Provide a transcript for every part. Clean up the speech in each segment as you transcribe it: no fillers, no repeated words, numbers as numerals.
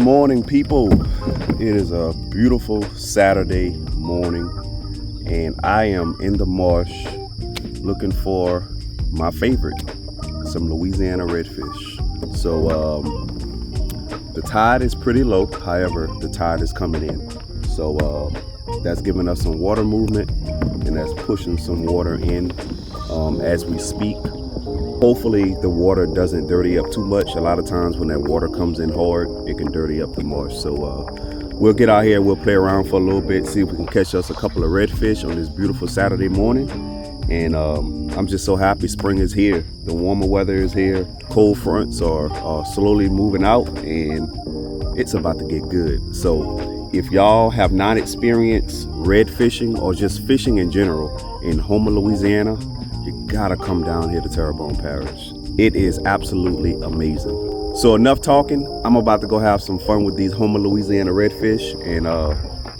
morning, people. It is a beautiful Saturday morning and I am in the marsh looking for my favorite, some Louisiana redfish. So the tide is pretty low, however the tide is coming in, so that's giving us some water movement and that's pushing some water in as we speak. Hopefully the water doesn't dirty up too much. A lot of times when that water comes in hard, it can dirty up the marsh. So we'll get out here, we'll play around for a little bit, see if we can catch us a couple of redfish on this beautiful Saturday morning. And I'm just so happy spring is here. The warmer weather is here. Cold fronts are slowly moving out and it's about to get good. So if y'all have not experienced red fishing or just fishing in general in Houma, Louisiana, you gotta come down here to Terrebonne Parish. It is absolutely amazing. So enough talking. I'm about to go have some fun with these Houma, Louisiana redfish, and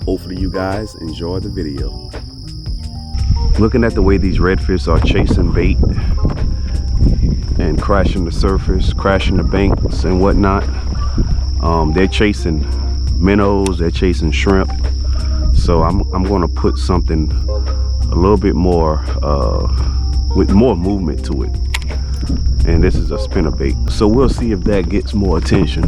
hopefully you guys enjoy the video. Looking at the way these redfish are chasing bait and crashing the surface, crashing the banks and whatnot. They're chasing minnows, they're chasing shrimp. So I'm gonna put something a little bit more with more movement to it, and this is a spinnerbait, so we'll see if that gets more attention.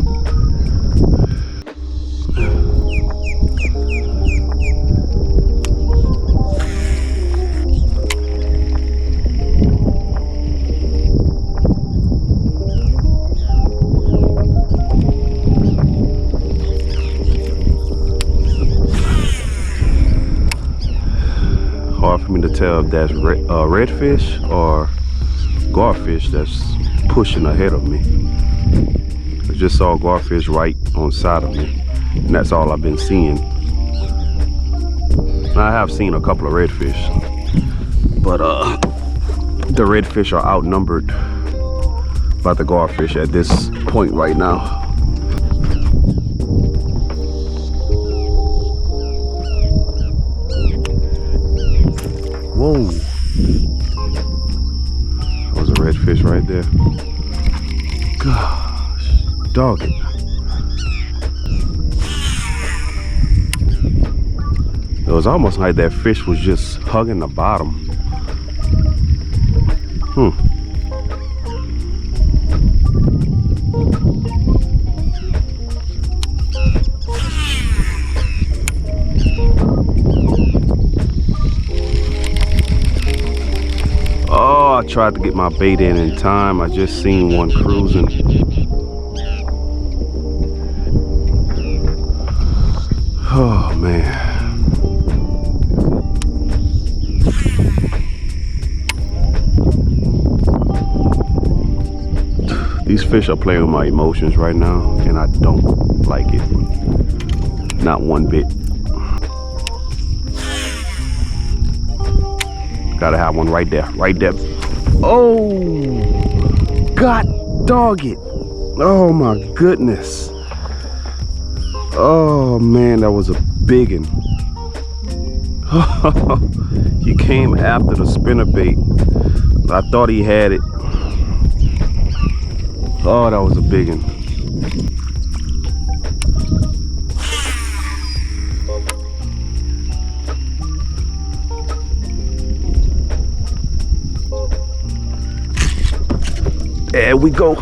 Hard for me to tell if that's redfish or garfish that's pushing ahead of me. I just saw garfish right on the side of me, and that's all I've been seeing. I have seen a couple of redfish, but the redfish are outnumbered by the garfish at this point right now. Whoa, that was a redfish right there. Gosh, dog it. It was almost like that fish was just hugging the bottom. Oh, I tried to get my bait in time. I just seen one cruising. Oh man. These fish are playing with my emotions right now, and I don't like it. Not one bit. Gotta have one right there, right there. Oh, God dog it. Oh my goodness. Oh man, that was a biggin. He came after the spinnerbait. I thought he had it. Oh, that was a biggin. There we go.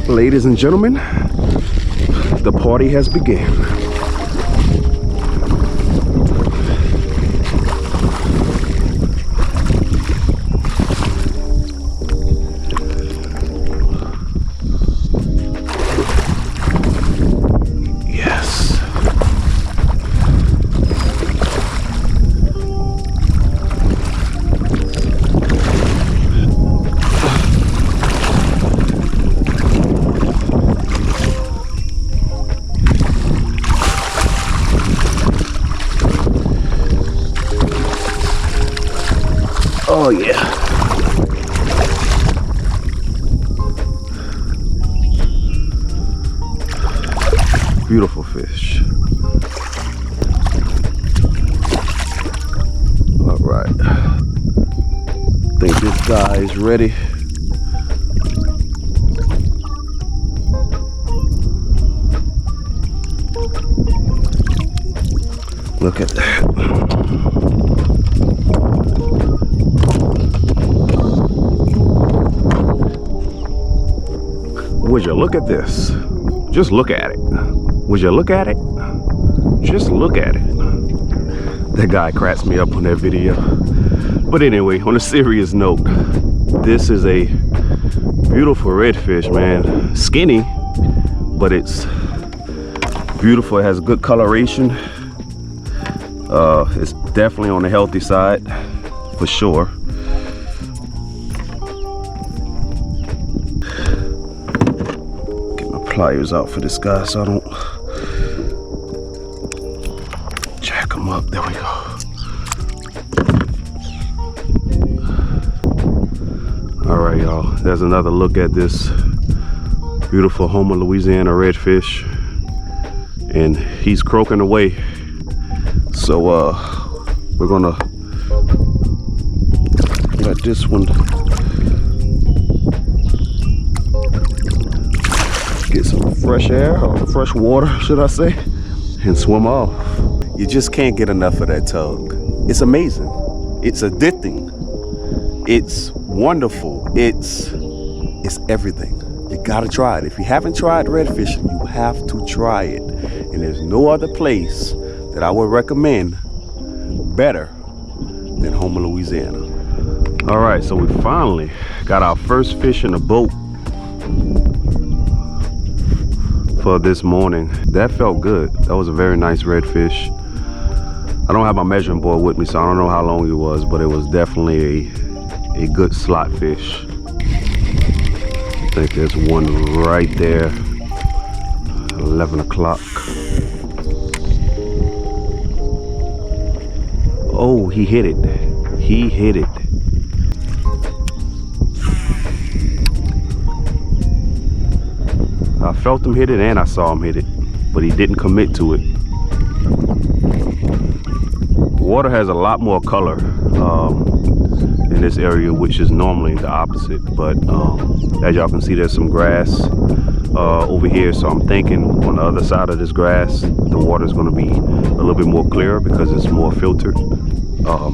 Ladies and gentlemen, the party has begun. Oh yeah. Beautiful fish. All right. I think this guy is ready. Look at that. Would you look at this? Just look at it. Would you look at it? Just look at it. That guy cracks me up on that video. But anyway, on a serious note, this is a beautiful redfish, man. Skinny, but it's beautiful. It has good coloration. It's definitely on the healthy side, for sure. Get my pliers out for this guy so I don't jack him up. There we go. All right, y'all. There's another look at this beautiful Houma, Louisiana redfish, and he's croaking away. So we're gonna let this one get some fresh air, or fresh water, should I say, and swim off. You just can't get enough of that tug. It's amazing. It's addicting. It's wonderful. It's everything. You gotta try it. If you haven't tried redfishing, you have to try it. And there's no other place that I would recommend better than Houma, Louisiana. All right, so we finally got our first fish in the boat for this morning. That felt good. That was a very nice redfish. I don't have my measuring board with me, so I don't know how long it was, but it was definitely a good slot fish. I think there's one right there, 11 o'clock. Oh, he hit it. He hit it. I felt him hit it and I saw him hit it, but he didn't commit to it. Water has a lot more color in this area, which is normally the opposite. But as y'all can see, there's some grass over here. So I'm thinking on the other side of this grass, the water is going to be a little bit more clear because it's more filtered.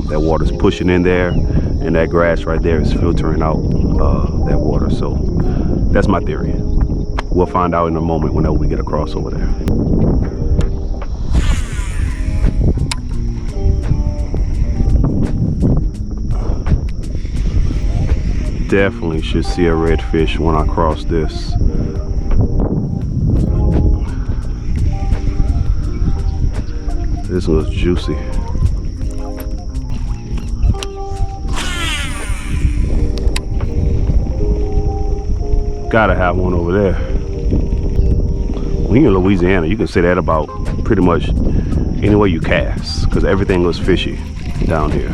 That water's pushing in there, and that grass right there is filtering out that water. So that's my theory. We'll find out in a moment whenever we get across over there. Definitely should see a redfish when I cross this. This was juicy. Gotta have one over there. When you're in Louisiana, you can say that about pretty much anywhere you cast, because everything looks fishy down here.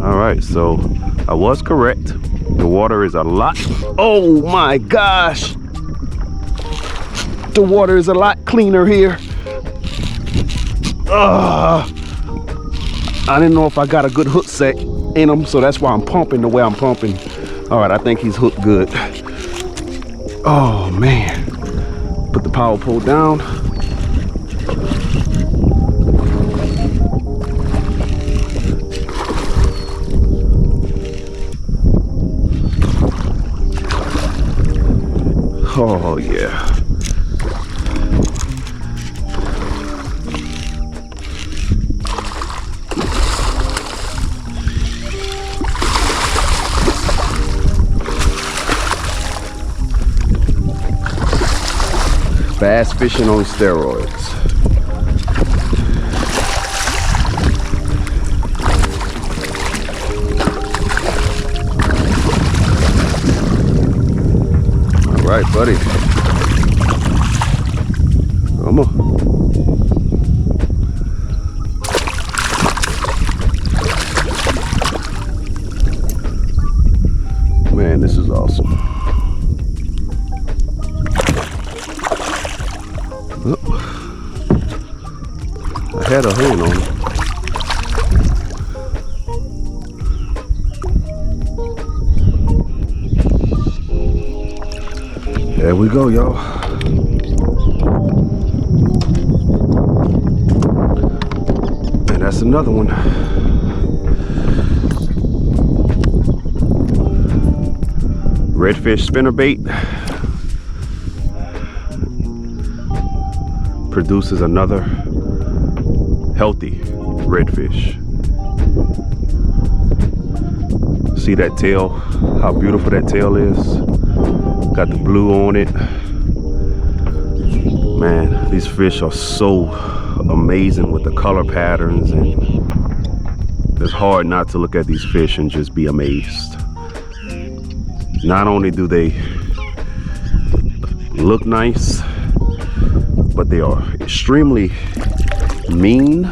All right, so I was correct. The water is a lot. Oh my gosh. The water is a lot cleaner here. I didn't know if I got a good hook set in him, so that's why I'm pumping the way I'm pumping. All right, I think he's hooked good. Oh man. Put the power pole down. Oh yeah. Bass fishing on steroids. All right, buddy. Come on. Man, this is awesome. There we go, y'all. And that's another one. Redfish spinnerbait produces another healthy redfish. See that tail, how beautiful that tail is. Got the blue on it. Man, these fish are so amazing with the color patterns, and it's hard not to look at these fish and just be amazed. Not only do they look nice, but they are extremely mean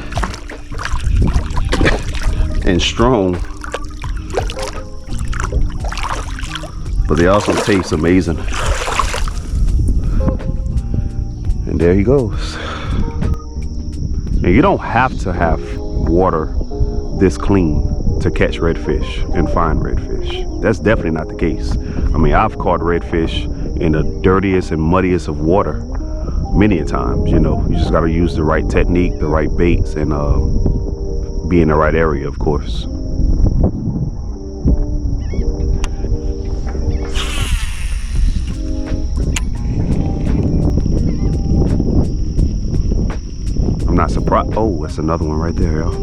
and strong, but they also taste amazing. And there he goes. Now, you don't have to have water this clean to catch redfish and find redfish. That's definitely not the case. I mean, I've caught redfish in the dirtiest and muddiest of water many a times. You know, you just got to use the right technique, the right baits, and be in the right area, of course. I'm not surprised. Oh, that's another one right there, y'all.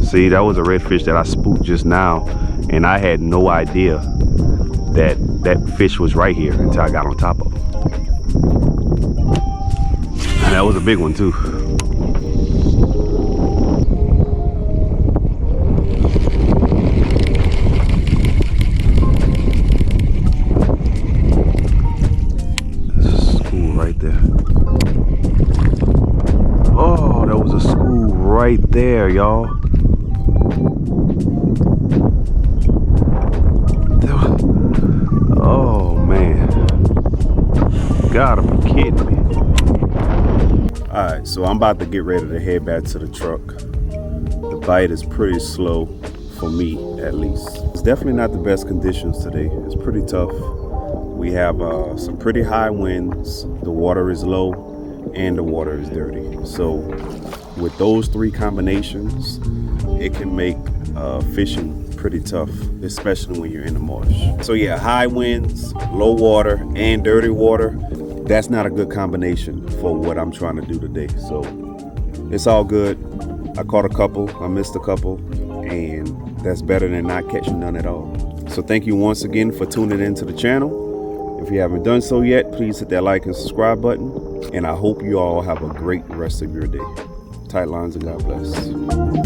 See, that was a redfish that I spooked just now, and I had no idea that that fish was right here until I got on top of him. And that was a big one too. That's a school right there. Oh, that was a school right there, y'all. Oh man, gotta be kidding me. All right, so I'm about to get ready to head back to the truck. The bite is pretty slow for me, at least. It's definitely not the best conditions today. It's pretty tough. We have some pretty high winds. The water is low and the water is dirty. So with those three combinations, it can make fishing pretty tough, especially when you're in the marsh. So yeah, high winds, low water, and dirty water, that's not a good combination for what I'm trying to do today. So it's all good. I caught a couple, I missed a couple, and that's better than not catching none at all. So thank you once again for tuning into the channel. If you haven't done so yet, please hit that like and subscribe button, and I hope you all have a great rest of your day. Tight lines and God bless.